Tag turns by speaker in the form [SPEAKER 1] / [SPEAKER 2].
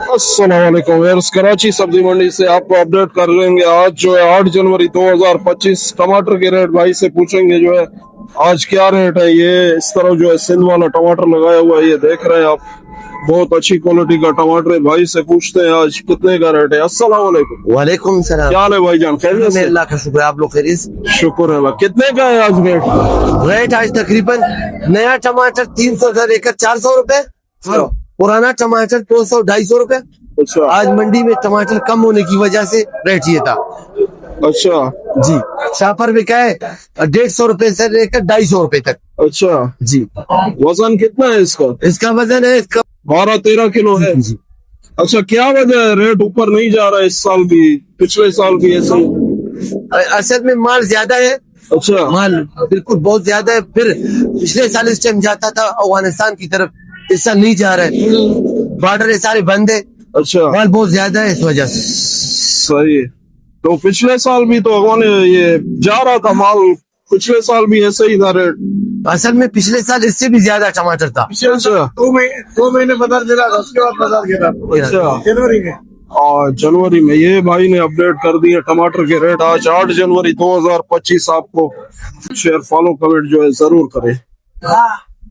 [SPEAKER 1] अस्सलाम वालेकुम व्यूअर्स, कराची सब्जी मंडी से आपको अपडेट कर लेंगे। आज जो है 8 जनवरी 2025 टमाटर के रेट भाई से पूछेंगे जो है आज क्या रेट है। ये इस तरह जो है सिंध वाला टमाटर लगाया हुआ है, ये देख रहे हैं आप, बहुत अच्छी क्वालिटी का टमाटर है। भाई से पूछते हैं आज कितने का रेट है। अस्सलाम वालेकुम।
[SPEAKER 2] वालेकुम सलाम।
[SPEAKER 1] क्या हाल है भाईजान, खैरियत से?
[SPEAKER 2] अल्लाह का शुक्र, आप लोग खैरियत?
[SPEAKER 1] शुक्र है। कितने का है आज रेट?
[SPEAKER 2] रेट आज तकरीबन नया टमाटर 300 से लेकर 400 रुपए, पुराना टमाटर 200-250 रुपए।
[SPEAKER 1] अच्छा
[SPEAKER 2] आज मंडी में टमाटर कम होने की वजह से रेट ये था।
[SPEAKER 1] अच्छा
[SPEAKER 2] जी, शापर बिका है 150 रुपए से लेकर 250 रुपए तक।
[SPEAKER 1] अच्छा
[SPEAKER 2] जी,
[SPEAKER 1] वजन कितना है इसका?
[SPEAKER 2] इसका वजन है इसका
[SPEAKER 1] 12-13 किलो है।
[SPEAKER 2] जी।
[SPEAKER 1] अच्छा, क्या वजह है रेट ऊपर नहीं जा रहा है इस साल भी, पिछले साल भी ऐसा ही?
[SPEAKER 2] असल में माल ज्यादा है।
[SPEAKER 1] अच्छा,
[SPEAKER 2] माल बिल्कुल बहुत ज्यादा है। फिर पिछले साल इस टाइम जाता था अफगानिस्तान की तरफ, इस साल नहीं जा रहा है। बॉर्डर सारे बंद है।
[SPEAKER 1] अच्छा,
[SPEAKER 2] माल बहुत ज्यादा है इस वजह से।
[SPEAKER 1] सही है। तो पिछले साल भी तो अगवाने ये जा रहा था माल, पिछले साल भी ऐसे ही था रेट।
[SPEAKER 2] असल में पिछले साल इससे भी ज्यादा टमाटर था।
[SPEAKER 1] अच्छा,
[SPEAKER 3] 2 महीने बाजार गिरा था, उसके बाद बाजार गिरा
[SPEAKER 1] अच्छा
[SPEAKER 3] जनवरी में।
[SPEAKER 1] और जनवरी में ये भाई ने अपडेट कर दिए टमाटर के रेट। आज 8 जनवरी 2025। आपको शेयर, फॉलो, कमेंट जो है जरूर करें।